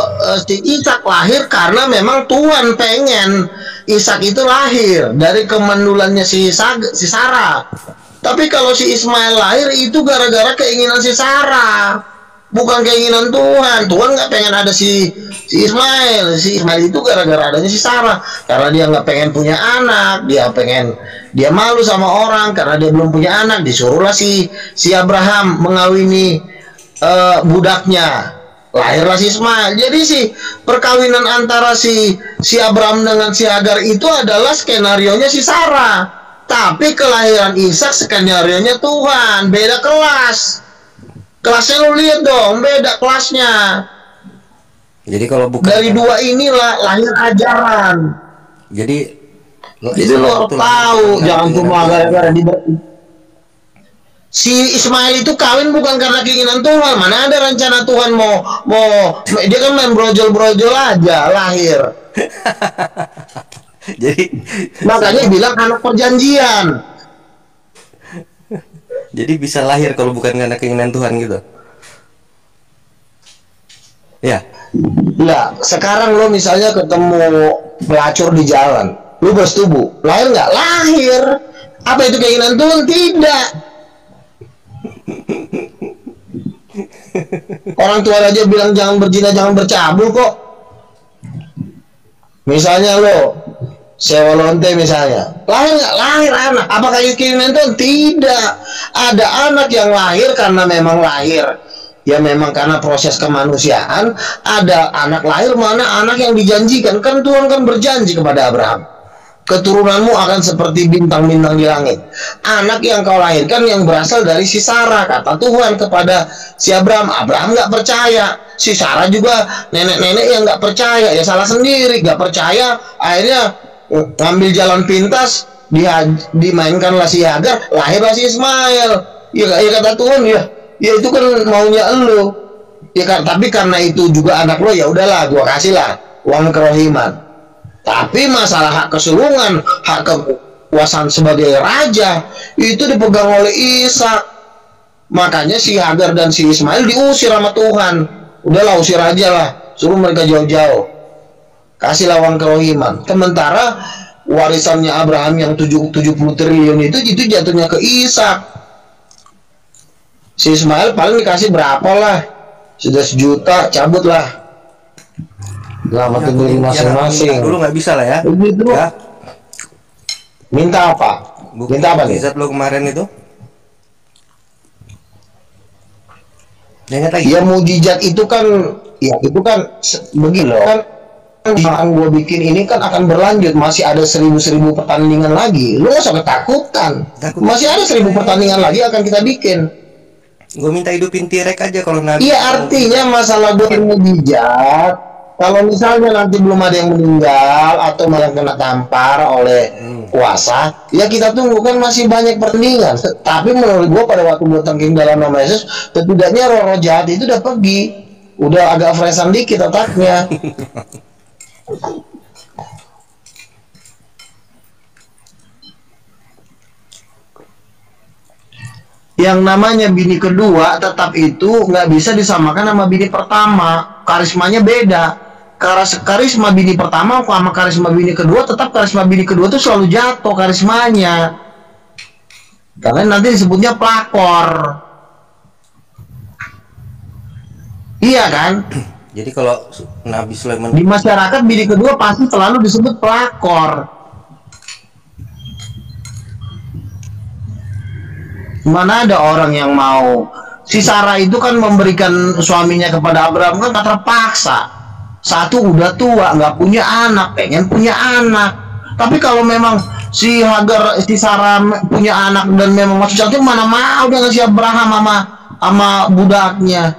Speaker 2: si Ishak lahir karena memang Tuhan pengen Ishak itu lahir dari kemandulannya si Sarah. Tapi kalau si Ismail lahir itu gara-gara keinginan si Sarah, bukan keinginan Tuhan. Tuhan nggak pengen ada si Ismail. Si Ismail itu gara-gara adanya si Sarah, karena dia nggak pengen punya anak, dia malu sama orang karena dia belum punya anak. Disuruhlah si Abraham mengawini budaknya. Lahirlah si Ismail. Jadi si perkawinan antara si Abraham dengan si Hagar itu adalah skenarionya si Sarah. Tapi kelahiran Ishak skenarionya Tuhan. Beda kelas. Kelasnya lu lihat dong, beda kelasnya.
Speaker 7: Jadi kalau bukan
Speaker 2: Dari dua inilah lahir ajaran.
Speaker 7: jadi
Speaker 2: Jadi lo
Speaker 7: itu
Speaker 2: tahu,
Speaker 7: lahir
Speaker 2: jangan
Speaker 7: dengan
Speaker 2: cuma
Speaker 7: Tuhan.
Speaker 2: gara-gara si Ismail itu kawin bukan karena keinginan Tuhan. Mana ada rencana Tuhan mau dia kan main brojol-brojol aja lahir.
Speaker 7: Jadi
Speaker 2: Makanya bilang anak perjanjian.
Speaker 7: jadi bisa lahir kalau bukan karena keinginan Tuhan gitu. Ya.
Speaker 2: Nah, sekarang lo misalnya ketemu pelacur di jalan, lo bersetubuh, lahir nggak? Lahir. Apa itu keinginan Tuhan? Tidak. Orang tua aja bilang jangan berzina, jangan bercabul kok. Misalnya lo sewa lonte misalnya, lahir nggak? Lahir anak. Apakah itu keinginan Tuhan? Tidak. Ada anak yang lahir karena memang lahir, ya memang karena proses kemanusiaan. Ada anak lahir mana anak yang dijanjikan. Kan Tuhan kan berjanji kepada Abraham, keturunanmu akan seperti bintang-bintang di langit. Anak yang kau lahirkan yang berasal dari si Sarah, kata Tuhan kepada si Abraham. Abraham nggak percaya. Si Sarah juga nenek-nenek yang nggak percaya, ya salah sendiri, nggak percaya. Akhirnya ngambil jalan pintas, dimainkanlah si Hagar, lahirlah si Ismail. Ya kata Tuhan, ya itu kan maunya elu. Ya kan, tapi karena itu juga anak lo, ya udahlah, gua kasihlah uang kerohiman. Tapi masalah hak kesulungan, hak kekuasaan sebagai raja, itu dipegang oleh Ishak. Makanya si Hagar dan si Ismail diusir sama Tuhan. Udahlah, usir aja lah, suruh mereka jauh-jauh, kasihlah uang kerohiman. Sementara warisannya Abraham yang 70 triliun itu jatuhnya ke Ishak. Si Ismail paling dikasih berapa lah, sudah 1 juta, cabut lah. Selamatin diri masing-masing.
Speaker 7: Dulu nggak bisa lah ya.
Speaker 2: Begitu.
Speaker 7: Ya.
Speaker 2: Minta apa? Minta apa nih?
Speaker 7: Mukjizat lo kemarin itu? Ingat lagi.
Speaker 2: Ya mujizat itu kan, ya itu kan begini loh. Kan yang gue bikin ini kan akan berlanjut, masih ada 1000 pertandingan lagi. Lu nggak usah ketakutan. Masih ada 1000 pertandingan lagi akan kita bikin.
Speaker 7: Gue minta hidupin T-Rex aja kalau Nabi.
Speaker 2: Iya, artinya masalah gue mujizat kalau misalnya nanti belum ada yang meninggal atau malah kena tampar oleh kuasa, ya kita tunggu, kan masih banyak pertandingan. Tapi menurut gua pada waktu bulu tangkis dalam nama Yesus, setidaknya roh-roh jahat itu udah pergi, udah agak freshan dikit otaknya. Yang namanya bini kedua tetap itu nggak bisa disamakan sama bini pertama, karismanya beda. Karisma bini pertama sama karisma bini kedua, tetap karisma bini kedua tuh selalu jatuh karismanya, karena nanti disebutnya pelakor. Iya kan?
Speaker 7: Jadi kalau Nabi Sulaiman
Speaker 2: Di masyarakat bini kedua pasti selalu disebut pelakor. Mana ada orang yang mau, si Sarah itu kan memberikan suaminya kepada Abraham kan terpaksa. Satu udah tua, nggak punya anak, pengen punya anak. Tapi kalau memang si Hagar, si Sarah punya anak dan memang masih cantik, mana mau dia ngasih Abraham sama budaknya.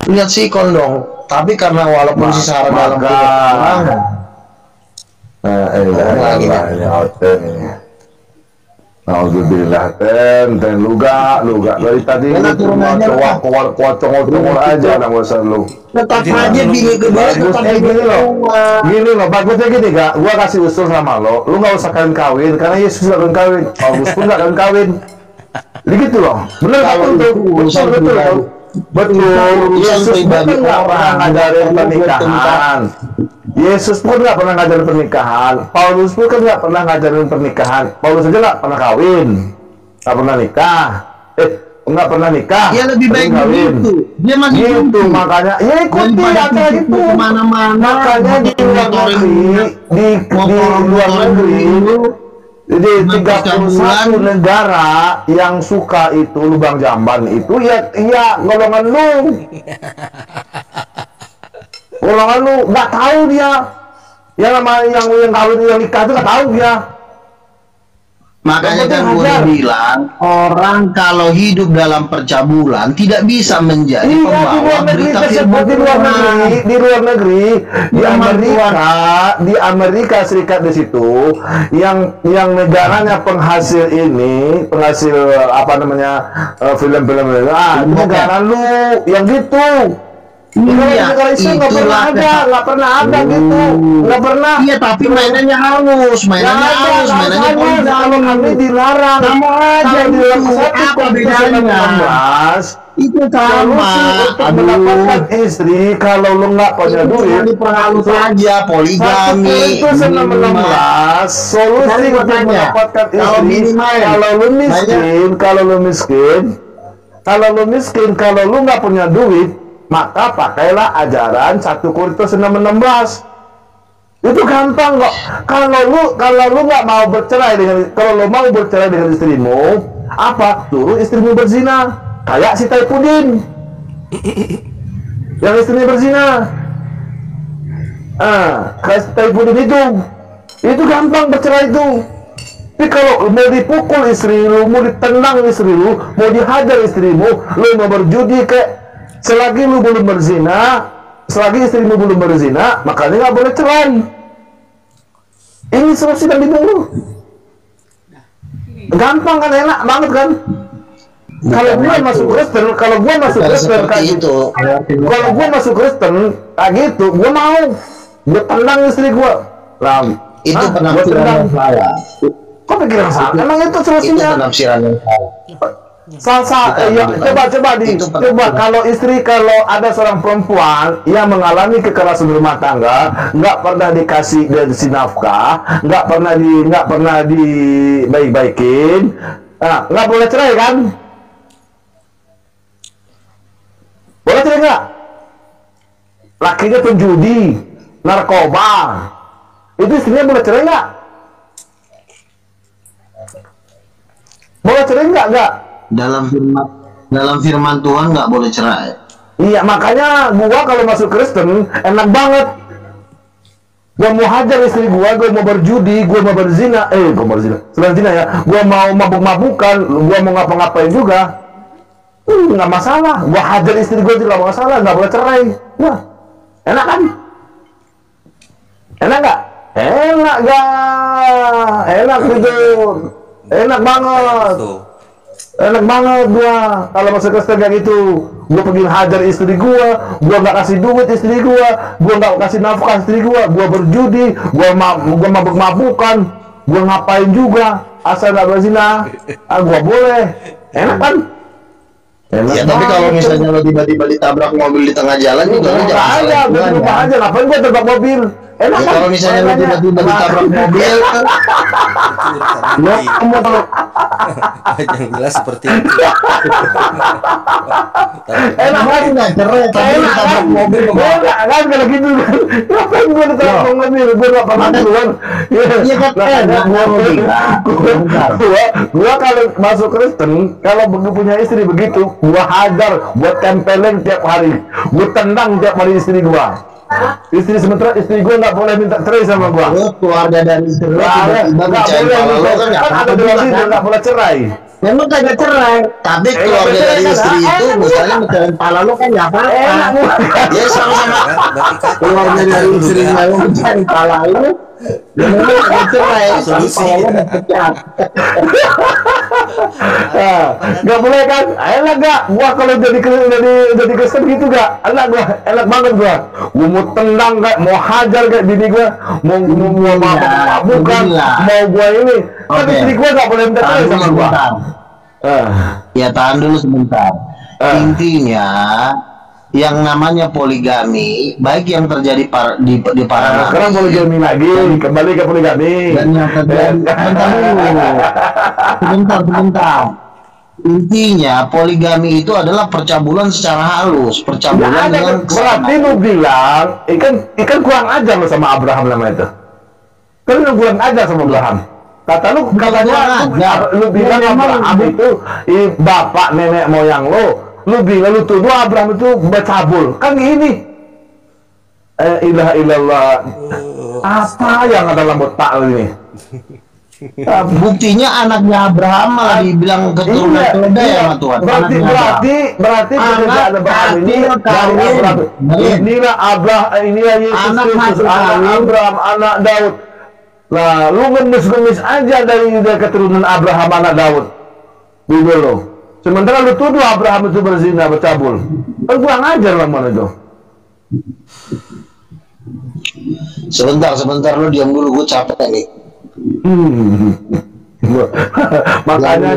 Speaker 2: Lihat si kondong. Tapi karena walaupun si Sarah dalam
Speaker 3: Alhamdulillah, ten luga dari tadi cuma cowok aja nama besar lu.
Speaker 2: Tetap aja bini kedua, tetap
Speaker 3: Gini loh, bagusnya gini gak? Gua kasih usul sama lo, lu nggak usah kawin karena Yesus nggak kawin, Paulus pun nggak kawin. Begitu loh, bener betul. Yesus pun nggak pernah ngajarin pernikahan. Yesus pun nggak pernah ngajarin pernikahan. Paulus pun kan nggak pernah ngajarin pernikahan. Paulus aja nggak pernah kawin, nggak pernah nikah. Nggak pernah nikah.
Speaker 2: Dia lebih baik begitu. Dia masih
Speaker 3: gitu, makanya ya ikuti aja gitu. Makanya di luar negeri, di 31 negara yang suka itu lubang jamban itu ya golongan lu. Golongan lu nggak tahu dia. Yang namanya yang kawin yang nikah itu nggak tahu dia.
Speaker 2: Makanya kan gue bilang, orang kalau hidup dalam percabulan tidak bisa menjadi pembawa berita firman Tuhan.
Speaker 3: Di luar negeri, di Amerika Serikat di situ, yang negaranya penghasil apa namanya film-film itu, negara lu yang gitu.
Speaker 2: Iya,
Speaker 3: nggak pernah ada gitu, nggak pernah.
Speaker 2: Iya, tapi mainannya halus, mainannya
Speaker 3: kalau kami dilarang.
Speaker 2: Sama aja itu, apa bedanya? Itu sama.
Speaker 3: Untuk mendapatkan istri, kalau lu nggak punya duit,
Speaker 2: diperhalus aja, poligami.
Speaker 3: Itu 16 solusi untuk mendapatkan istri. Kalau lu miskin, kalau lu nggak punya duit, maka pakailah ajaran 1 Korintus 6:16. Itu gampang kok. Kalau lu nggak mau bercerai dengan istrimu, apa? Suruh istrimu berzina. Kayak si Taipudin yang istrinya berzina. Kayak si Taipudin itu gampang bercerai itu. Tapi kalau mau dipukul istri lu, mau ditendang istri lu, mau dihajar istrimu, lu mau berjudi selagi lu belum berzina, selagi istrimu belum berzina, makanya nggak boleh cerai. Ini solusi dan ditunggu. Gampang kan, enak banget kan? Kalau gue masuk Kristen, kalau gue masuk Kristen kayak gitu, kalau gue masuk Kristen kayak gitu, gue mau, gue tendang istri gue. Lah,
Speaker 2: itu penafsiran saya.
Speaker 3: Kok pikiran salah? Emang itu solusinya?
Speaker 2: Itu penafsiran yang salah.
Speaker 3: Coba kalau ada seorang perempuan yang mengalami kekerasan rumah tangga, nggak pernah dikasih nafkah, nggak pernah dibaik-baikin, nggak boleh cerai kan? Boleh cerai nggak? Lakinya penjudi, narkoba, itu istrinya boleh cerai nggak? Boleh cerai nggak?
Speaker 2: Dalam firman Tuhan nggak boleh cerai.
Speaker 3: Iya, makanya gua kalau masuk Kristen enak banget. Gua mau hajar istri gua mau berjudi, gua mau berzina, selain zina ya, gua mau mabuk-mabukan, gua mau ngapa-ngapain juga, nggak masalah. Gua hajar istri gua juga nggak masalah, nggak boleh cerai. Wah, Enak kan? Enak nggak? Enak gak? Enak gitu. Enak banget. Enak banget gua kalau masuk Kristen kayak gitu. Gua pergi hajar istri gua nggak kasih duit istri gua nggak kasih nafkah istri gua berjudi, gua mabuk-mabukan, gua ngapain juga asal nggak berzina, gua boleh. Enak kan? Enak
Speaker 2: Ya tapi kalau misalnya lo tiba-tiba ditabrak mobil di tengah jalan juga lo jangan
Speaker 3: aja, berubah aja, ngapain gua tabrak mobil? Enak
Speaker 2: ya,
Speaker 3: kan?
Speaker 2: kalau misalnya lo tiba-tiba ditabrak mobil kan lo kamu
Speaker 7: Yang jelas seperti itu.
Speaker 3: Enak kan?
Speaker 2: nggak cerai tapi
Speaker 3: Enak
Speaker 2: ditabrak
Speaker 3: kan?
Speaker 2: mobil
Speaker 3: Enak kan kalau gitu kan? Ngapain gua ditabrak mobil? Gua nggak pernah duluan.
Speaker 2: Iya kan?
Speaker 3: Gua kalau masuk Kristen, kalau punya istri begitu, gua hajar, gua tempelin tiap hari, gua tendang tiap hari istri gua. Sementara istri gua nggak boleh minta cerai sama gua.
Speaker 2: lo keluarga dari istri lo tiba-tiba
Speaker 3: Nggak
Speaker 2: bicara
Speaker 3: boleh
Speaker 2: kalau lo
Speaker 3: minta,
Speaker 2: kan nggak
Speaker 3: kan ada
Speaker 2: apa-apa
Speaker 3: dua
Speaker 2: juga
Speaker 3: sisi
Speaker 2: kan
Speaker 3: nggak boleh cerai.
Speaker 2: memang kagak cerai tapi keluarga dari istri itu misalnya mecahin pala lo kan nggak apa-apa ya sama-sama keluarga dari istri lo mecahin pala lo ya memang kagak cerai tapi pala lo udah pecah.
Speaker 3: Nggak boleh kan? Enak gak? Gua kalau jadi Kristen gitu gak? Enak banget gua mau tendang gak? Mau hajar gak bini gua? Mau bukan? Mau gua ini? Tapi istri gua gak boleh minta cerai sama gua.
Speaker 2: Ya tahan dulu sebentar. Intinya yang namanya poligami baik yang terjadi di para
Speaker 3: Sekarang poligami lagi, kembali ke poligami.
Speaker 2: dan yang terjadi sebentar. Intinya poligami itu adalah percabulan secara halus, percabulan dengan
Speaker 3: Berarti lu bilang ikan kurang ajar lu sama Abraham nama itu. Kan lu kurang ajar sama Abraham. Kata lu katanya lu bilang Abraham itu bapak nenek moyang lu. Lu bilang lu tuduh Abraham itu bercabul. Kan ini ilaha illallah. Apa yang ada dalam otak lu ini?
Speaker 2: buktinya anaknya Abraham malah dibilang keturunan keledai sama Tuhan.
Speaker 3: Berarti pekerjaan Abraham ini dari Abraham. Inilah Yesus Kristus, anak Abraham, anak Daud. Nah, lu ngemis aja dari keturunan Abraham, anak Daud. Bibir lo. Sementara lu tuduh Abraham itu berzina, bercabul. Kan kurang ajar lah mana itu.
Speaker 2: Sebentar lu diam dulu, gue capek nih.
Speaker 3: Makanya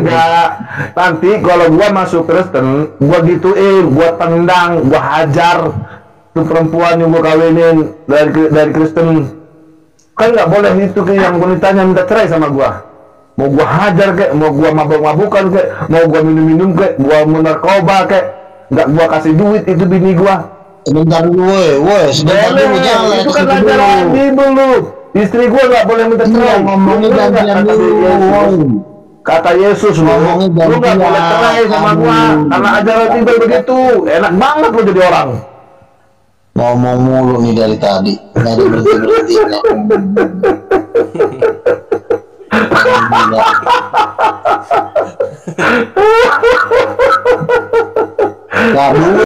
Speaker 3: nanti kalau gua masuk Kristen, gua gituin, gua tendang, gua hajar tuh perempuan yang gua kawinin dari Kristen. Kan nggak boleh itu yang wanitanya minta cerai sama gua. Mau gua hajar kek, mau gua mabuk-mabukan kek, mau gua minum-minum kek, gua narkoba kek, nggak gua kasih duit itu bini gua.
Speaker 2: Sebentar woi, sebentar dulu jangan.
Speaker 3: Itu kan ajaran Bible lu. Istri gua nggak boleh minta cerai.
Speaker 2: Ngomongnya gantian dulu.
Speaker 3: Kata Yesus lu nggak boleh cerai sama gua karena ajaran Bible begitu. Enak banget lu jadi orang.
Speaker 2: Ngomong mulu nih dari tadi, nggak ada berhenti. Gak